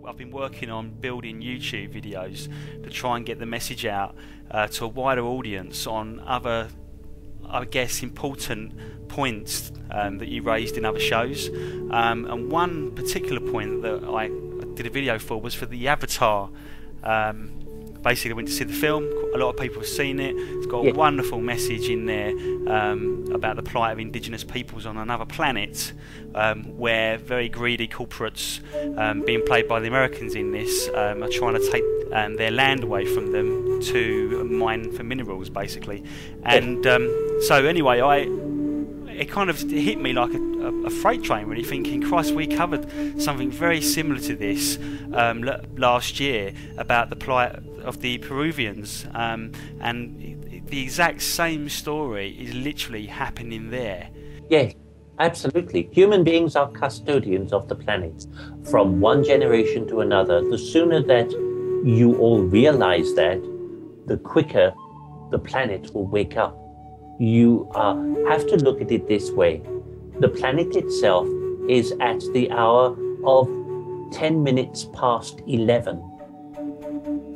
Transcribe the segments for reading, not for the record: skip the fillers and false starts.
I've been working on building YouTube videos to try and get the message out to a wider audience on other, I guess, important points that you raised in other shows. And one particular point that I did a video for was for the Avatar. Basically, I went to see the film. A lot of people have seen it. It's got a wonderful message in there about the plight of indigenous peoples on another planet, where very greedy corporates, being played by the Americans in this, are trying to take their land away from them to mine for minerals, basically. And so anyway, it kind of hit me like a freight train, really, thinking, Christ, we covered something very similar to this last year about the plight of the Peruvians, and the exact same story is literally happening there. Yes, absolutely. Human beings are custodians of the planet from one generation to another. The sooner that you all realize that, the quicker the planet will wake up. You have to look at it this way. The planet itself is at the hour of 10 minutes past 11.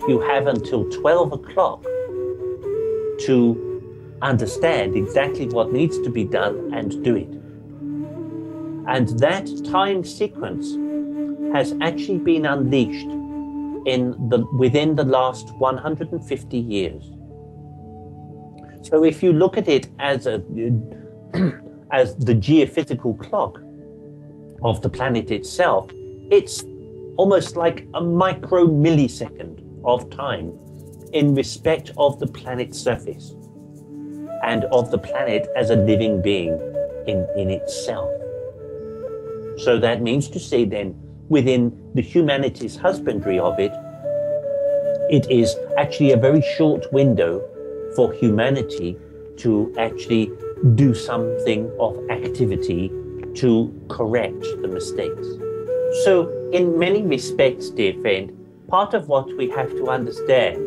You have until 12 o'clock to understand exactly what needs to be done and do it. And that time sequence has actually been unleashed within the last 150 years. So if you look at it as as the geophysical clock of the planet itself, it's almost like a micro millisecond of time in respect of the planet's surface and of the planet as a living being in itself. So that means to say then, within the humanity's husbandry of it, it is actually a very short window for humanity to actually do something of activity to correct the mistakes. So in many respects, dear friend, part of what we have to understand,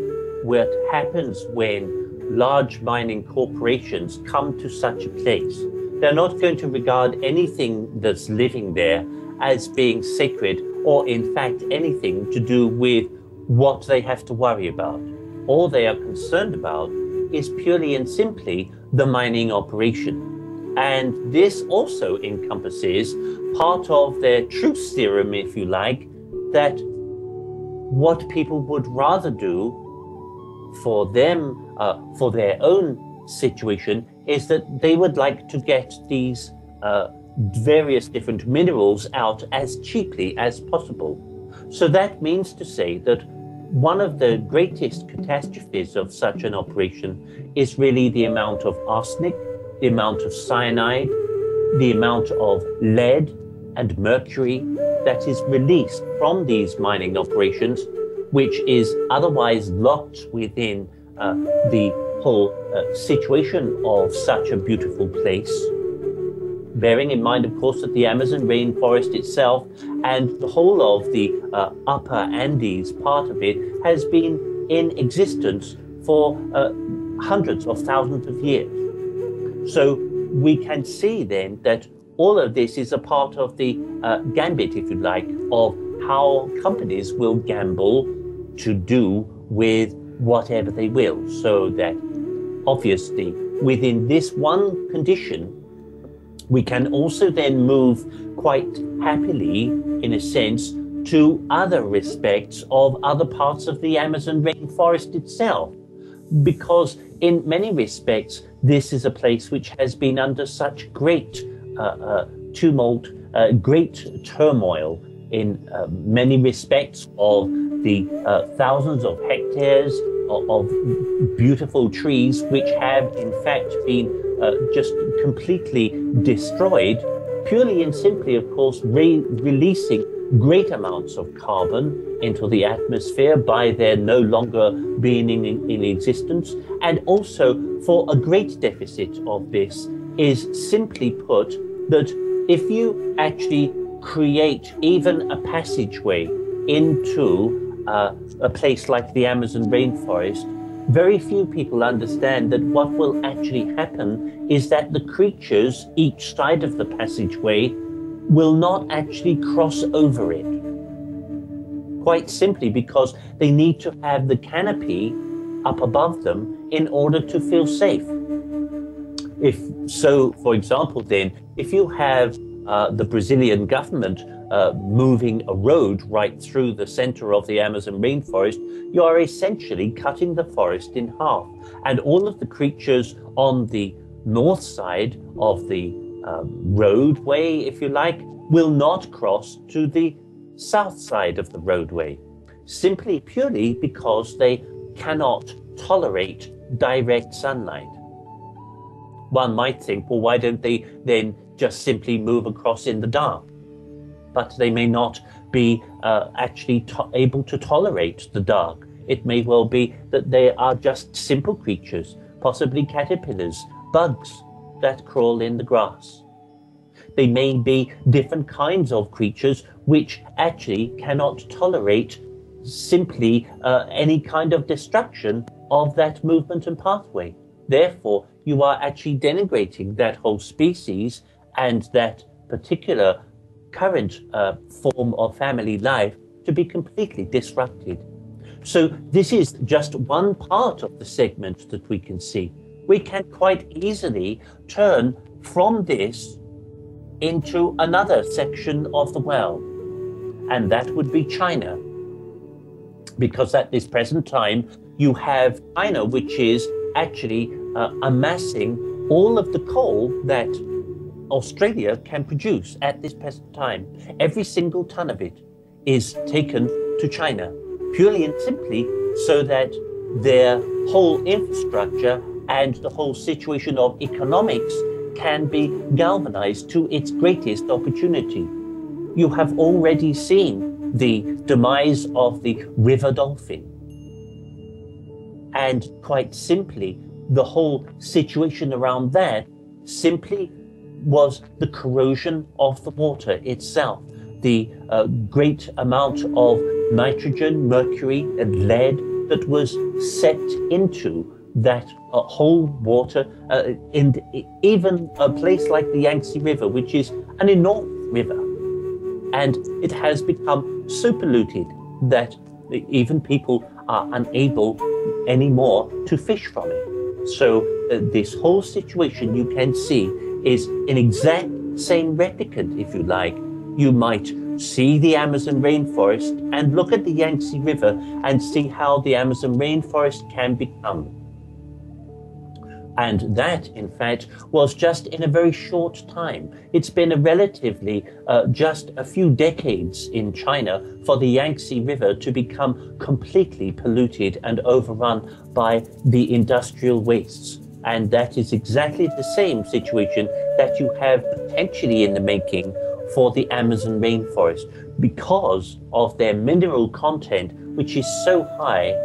what happens when large mining corporations come to such a place, they're not going to regard anything that's living there as being sacred, or in fact anything to do with what they have to worry about. All they are concerned about is purely and simply the mining operation. And this also encompasses part of their truth serum, if you like, that what people would rather do for them, for their own situation, is that they would like to get these various different minerals out as cheaply as possible. So that means to say that one of the greatest catastrophes of such an operation is really the amount of arsenic, the amount of cyanide, the amount of lead and mercury that is released from these mining operations, which is otherwise locked within the whole situation of such a beautiful place. Bearing in mind, of course, that the Amazon rainforest itself and the whole of the upper Andes part of it has been in existence for hundreds of thousands of years. So we can see then that all of this is a part of the gambit, if you like, of how companies will gamble to do with whatever they will. So that obviously within this one condition, we can also then move quite happily, in a sense, to other respects of other parts of the Amazon rainforest itself. Because in many respects, this is a place which has been under such great tumult, great turmoil in many respects of the thousands of hectares of beautiful trees which have in fact been just completely destroyed, purely and simply, of course, releasing great amounts of carbon into the atmosphere by their no longer being in existence. And also, for a great deficit of this is simply put that if you actually create even a passageway into a place like the Amazon rainforest, very few people understand that what will actually happen is that the creatures each side of the passageway will not actually cross over it. quite simply because they need to have the canopy up above them in order to feel safe. If so, for example, then, if you have the Brazilian government moving a road right through the center of the Amazon rainforest, you are essentially cutting the forest in half. And all of the creatures on the north side of the roadway, if you like, will not cross to the south side of the roadway, simply purely because they cannot tolerate direct sunlight. One might think, well, why don't they then just simply move across in the dark? But they may not be actually able to tolerate the dark. It may well be that they are just simple creatures, possibly caterpillars, bugs that crawl in the grass. They may be different kinds of creatures which actually cannot tolerate simply any kind of destruction of that movement and pathway. Therefore, you are actually denigrating that whole species and that particular current form of family life to be completely disrupted. So this is just one part of the segment that we can see. We can quite easily turn from this into another section of the world, and that would be China. Because at this present time, you have China, which is actually amassing all of the coal that Australia can produce at this present time. Every single ton of it is taken to China, purely and simply so that their whole infrastructure and the whole situation of economics can be galvanized to its greatest opportunity. You have already seen the demise of the river dolphin. And quite simply, the whole situation around that simply was the corrosion of the water itself, the great amount of nitrogen, mercury, and lead that was set into that whole water, in even a place like the Yangtze River, which is an enormous river. And it has become so polluted that even people are unable anymore to fish from it. So this whole situation, you can see, is an exact same replicant, if you like. You might see the Amazon rainforest and look at the Yangtze River and see how the Amazon rainforest can become. And that, in fact, was just in a very short time. It's been a relatively just a few decades in China for the Yangtze River to become completely polluted and overrun by the industrial wastes. And that is exactly the same situation that you have potentially in the making for the Amazon rainforest, because of their mineral content, which is so high,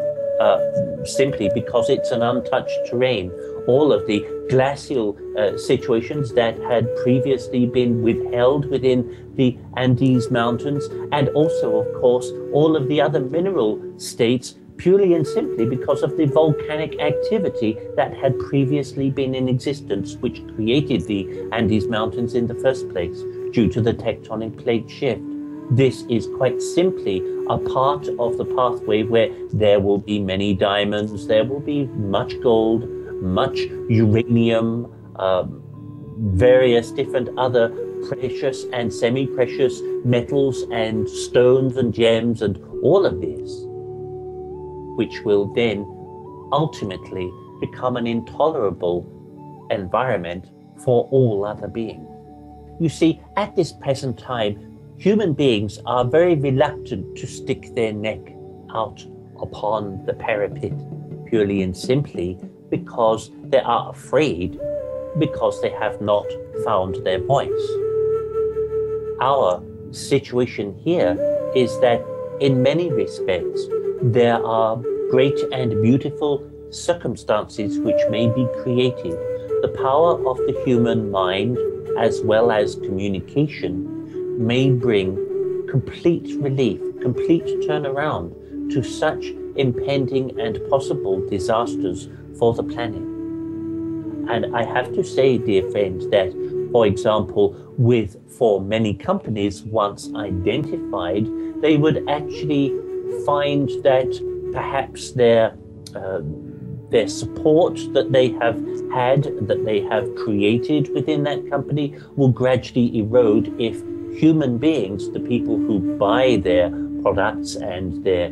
simply because it's an untouched terrain. All of the glacial situations that had previously been withheld within the Andes Mountains, and also, of course, all of the other mineral states, purely and simply because of the volcanic activity that had previously been in existence, which created the Andes Mountains in the first place, due to the tectonic plate shift. This is quite simply a part of the pathway where there will be many diamonds, there will be much gold, much uranium, various different other precious and semi-precious metals and stones and gems and all of this, which will then ultimately become an intolerable environment for all other beings. You see, at this present time, human beings are very reluctant to stick their neck out upon the parapet, purely and simply because they are afraid, because they have not found their voice. Our situation here is that in many respects, there are great and beautiful circumstances which may be created. The power of the human mind, as well as communication, may bring complete relief, complete turnaround to such impending and possible disasters for the planet. And I have to say, dear friends, that, for example, for many companies once identified, they would actually find that perhaps their support that they have had, that they have created within that company, will gradually erode if human beings, the people who buy their products and their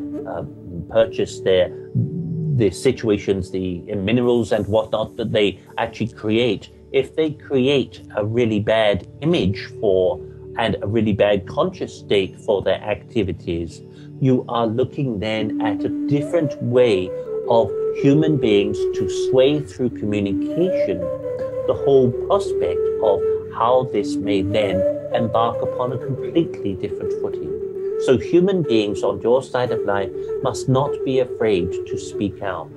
purchase their situations, the minerals and whatnot that they actually create, if they create a really bad image for and a really bad conscious state for their activities, you are looking then at a different way of human beings to sway through communication the whole prospect of how this may then embark upon a completely different footing. So human beings on your side of life must not be afraid to speak out.